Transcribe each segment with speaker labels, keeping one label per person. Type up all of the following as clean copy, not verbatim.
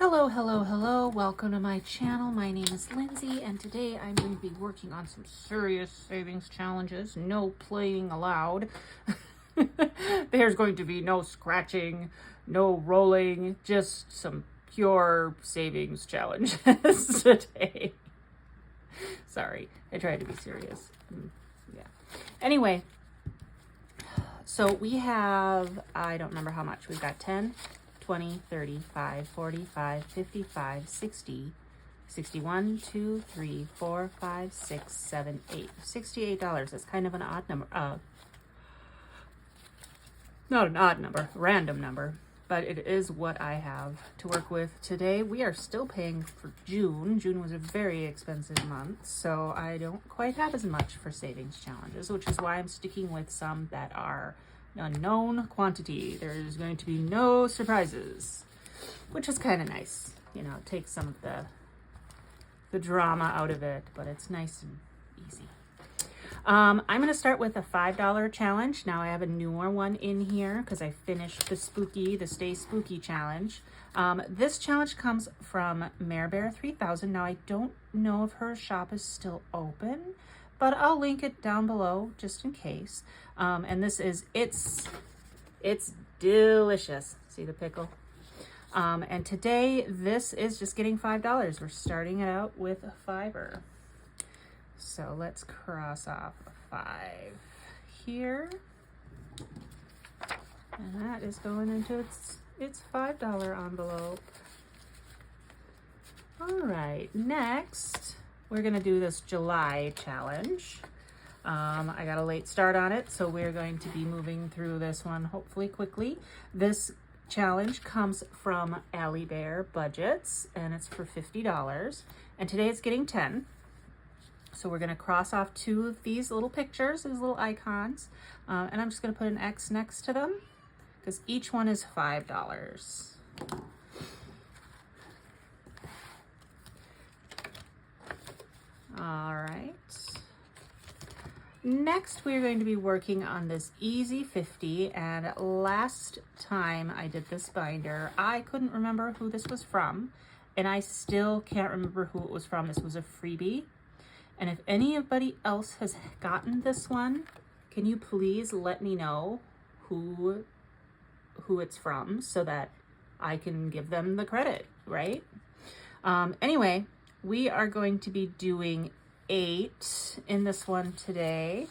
Speaker 1: Hello, hello, hello. Welcome to my channel. My name is Lindsay, and today I'm going to be working on some serious savings challenges. No playing allowed. There's going to be no scratching, no rolling, just some pure savings challenges today. Sorry, I tried to be serious. Yeah. Anyway, so we have, I don't remember how much. We've got 10, 20, 35, 45, 55, 60, 61, 2, 3, 4, 5, 6, 7, 8. $68. That's kind of an odd number. Not an odd number, random number, but it is what I have to work with today. We are still paying for June. June was a very expensive month, so I don't quite have as much for savings challenges, which is why I'm sticking with some that are unknown quantity. There's going to be no surprises, which is kind of nice. You know, it takes some of the drama out of it, but it's nice and easy. I'm going to start with a $5 challenge. Now I have a newer one in here because I finished the Stay Spooky challenge. This challenge comes from Bear 3000. Now I don't know if her shop is still open, but I'll link it down below just in case. And this is, it's delicious. See the pickle? And today this is just getting $5. We're starting it out with a $5. So let's cross off a 5 here. And that is going into its $5 envelope. All right, next we're gonna do this July challenge. I got a late start on it, so we're going to be moving through this one hopefully quickly. This challenge comes from AliBear Budgets, and it's for $50. And today it's getting 10. So we're gonna cross off 2 of these little pictures, these little icons, and I'm just gonna put an X next to them because each one is $5. All right. Next, we're going to be working on this Easy 50, and last time I did this binder, I couldn't remember who this was from, and I still can't remember who it was from. This was a freebie, and if anybody else has gotten this one, can you please let me know who it's from so that I can give them the credit, right? Anyway, we are going to be doing 8 in this one today.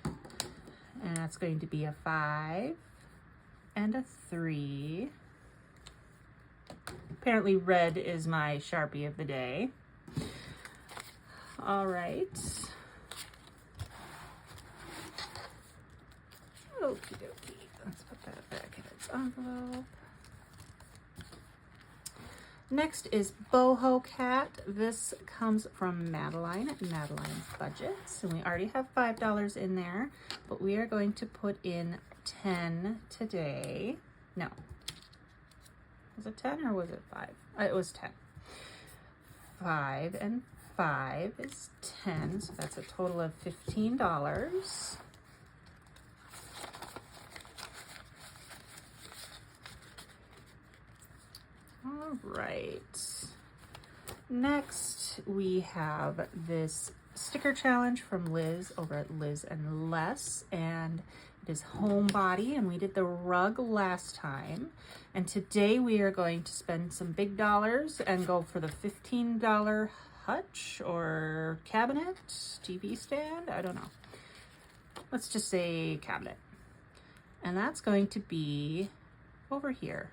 Speaker 1: And that's going to be a 5 and a 3. Apparently red is my Sharpie of the day. All right. Okie dokie. Let's put that back in its envelope. Next is Boho Cat. This comes from Madeline Budgets, and we already have $5 in there, but we are going to put in 10 today. No. Was it 10 or was it 5? It was 10. 5 and 5 is 10, so that's a total of $15. All right. Next, we have this sticker challenge from Liz over at Liz and Less, and it is Homebody, and we did the rug last time. And today we are going to spend some big dollars and go for the $15 hutch or cabinet, TV stand, I don't know. Let's just say cabinet. And that's going to be over here.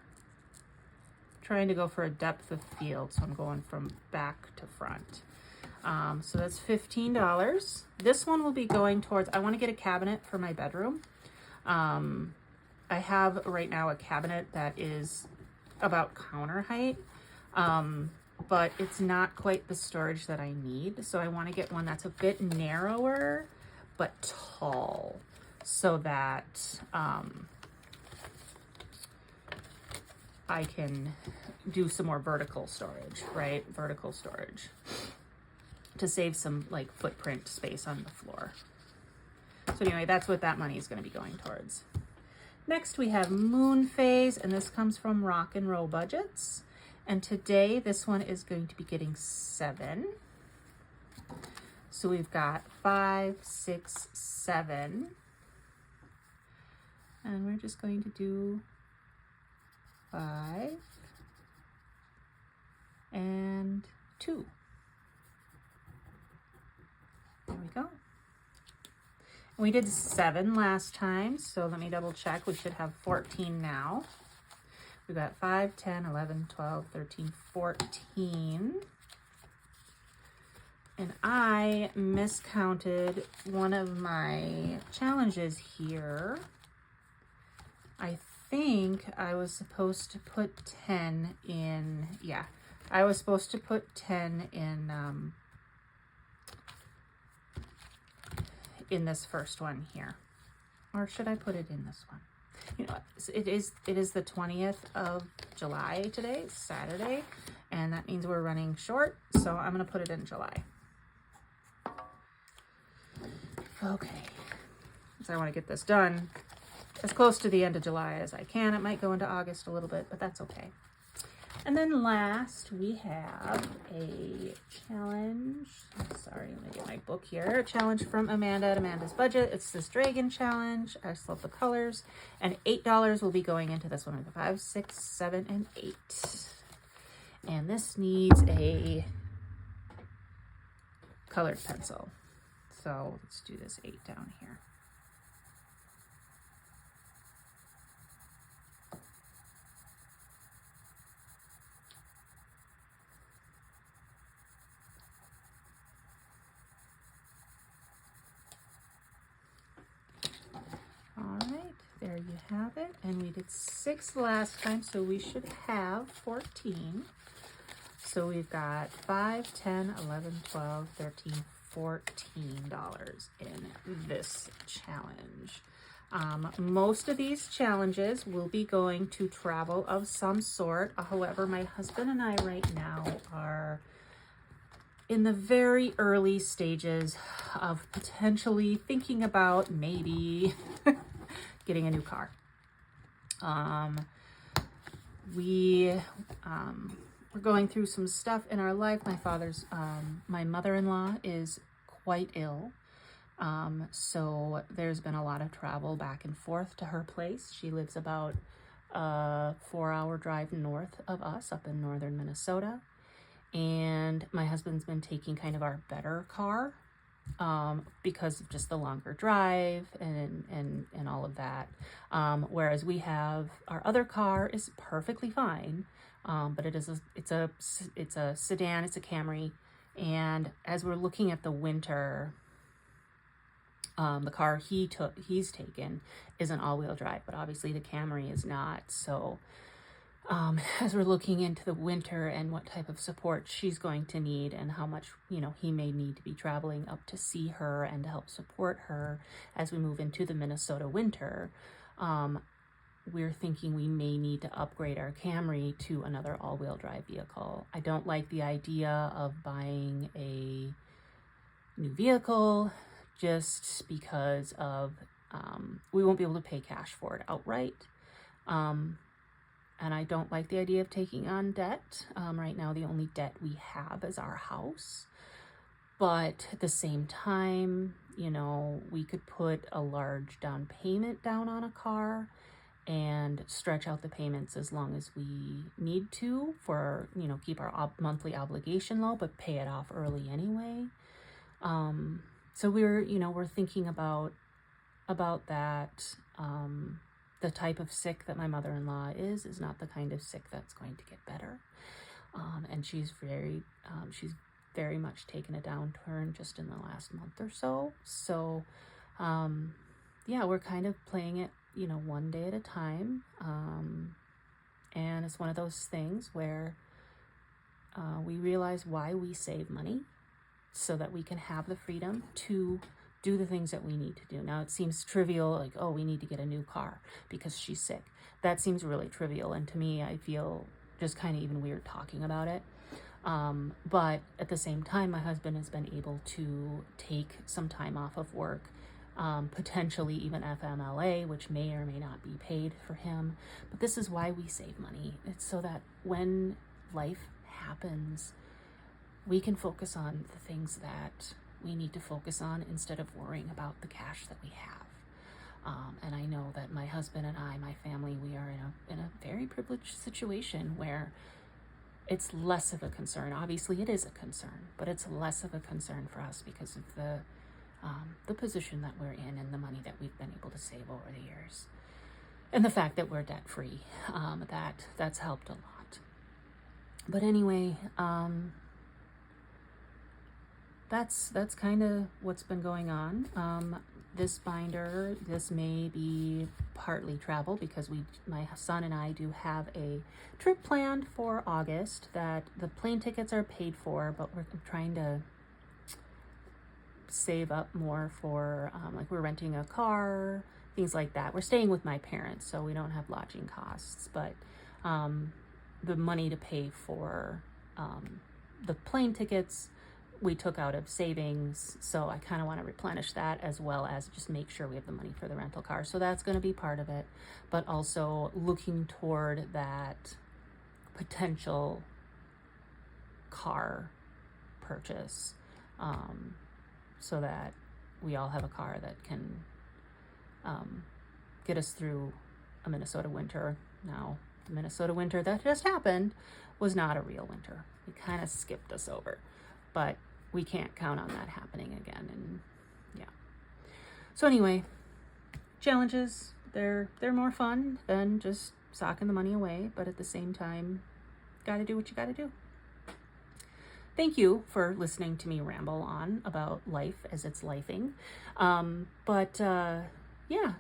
Speaker 1: Trying to go for a depth of field, so I'm going from back to front. So that's $15. This one will be going towards, I want to get a cabinet for my bedroom. I have right now a cabinet that is about counter height, but it's not quite the storage that I need. So I want to get one that's a bit narrower, but tall, so that I can do some more vertical storage, right? Vertical storage to save some like footprint space on the floor. So anyway, that's what that money is going to be going towards. Next we have Moon Phase, and this comes from RockNRoBudgets. And today this one is going to be getting 7. So we've got 5, 6, 7. And we're just going to do 5 and 2. There we go. We did 7 last time, so let me double check. We should have 14 now. We've got 5, 10, 11, 12, 13, 14. And I miscounted one of my challenges here. I think I was supposed to put 10 in, yeah, I was supposed to put 10 in this first one here. Or should I put it in this one? You know, it is the 20th of July today, Saturday, and that means we're running short, so I'm going to put it in July. Okay, so I want to get this done as close to the end of July as I can. It might go into August a little bit, but that's okay. And then last, we have a challenge. Sorry, let me get my book here. A challenge from Amanda at Amanda's Budget. It's this dragon challenge. I just love the colors. And $8 will be going into this one. We have 5, 6, 7, and 8. And this needs a colored pencil. So let's do this 8 down here. There you have it. And we did 6 last time, so we should have 14. So we've got 5, 10, 11, 12, 13, $14 in this challenge. Most of these challenges will be going to travel of some sort. However, my husband and I right now are in the very early stages of potentially thinking about maybe getting a new car. We're going through some stuff in our life. My mother-in-law is quite ill. So there's been a lot of travel back and forth to her place. She lives about a 4-hour drive north of us up in northern Minnesota. And my husband's been taking kind of our better car because of just the longer drive and all of that. Whereas we have our other car is perfectly fine, but it's a sedan, it's a Camry, and as we're looking at the winter, the car he's taken is an all-wheel drive, but obviously the Camry is not. So as we're looking into the winter and what type of support she's going to need and how much, he may need to be traveling up to see her and to help support her as we move into the Minnesota winter, we're thinking we may need to upgrade our Camry to another all-wheel drive vehicle. I don't like the idea of buying a new vehicle just because of, we won't be able to pay cash for it outright. And I don't like the idea of taking on debt. Right now, the only debt we have is our house. But at the same time, we could put a large down payment down on a car and stretch out the payments as long as we need to for, keep our monthly obligation low, but pay it off early anyway. So we're thinking about that. The type of sick that my mother-in-law is not the kind of sick that's going to get better. And she's very much taken a downturn just in the last month or so. So, yeah, we're kind of playing it, one day at a time. And it's one of those things where we realize why we save money so that we can have the freedom to do the things that we need to do. Now, it seems trivial, like, oh, we need to get a new car because she's sick. That seems really trivial, and to me, I feel just kind of even weird talking about it. But at the same time, my husband has been able to take some time off of work potentially even FMLA, which may or may not be paid for him. But this is why we save money. It's so that when life happens, we can focus on the things that we need to focus on instead of worrying about the cash that we have. And I know that my husband and I, my family, we are in a very privileged situation where it's less of a concern. Obviously, it is a concern, but it's less of a concern for us because of the position that we're in and the money that we've been able to save over the years, and the fact that we're debt free. That's helped a lot. But anyway, that's kind of what's been going on. This binder, this may be partly travel because my son and I do have a trip planned for August that the plane tickets are paid for, but we're trying to save up more for, like we're renting a car, things like that. We're staying with my parents, so we don't have lodging costs, but the money to pay for the plane tickets we took out of savings, so I kind of want to replenish that as well as just make sure we have the money for the rental car. So that's going to be part of it, but also looking toward that potential car purchase, so that we all have a car that can get us through a Minnesota winter. Now, the Minnesota winter that just happened was not a real winter. It kind of skipped us over, but we can't count on that happening again. And yeah. So anyway, challenges, they're more fun than just socking the money away, but at the same time, gotta do what you gotta do. Thank you for listening to me ramble on about life as it's lifing. Yeah,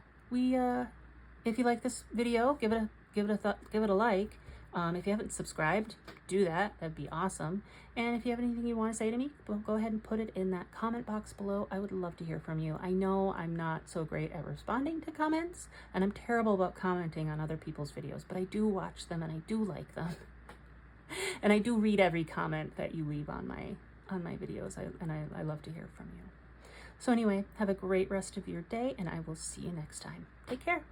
Speaker 1: if you like this video, give it a like. If you haven't subscribed, do that. That'd be awesome. And if you have anything you want to say to me, well, go ahead and put it in that comment box below. I would love to hear from you. I know I'm not so great at responding to comments, and I'm terrible about commenting on other people's videos, but I do watch them and I do like them. And I do read every comment that you leave on my videos, I love to hear from you. So anyway, have a great rest of your day, and I will see you next time. Take care.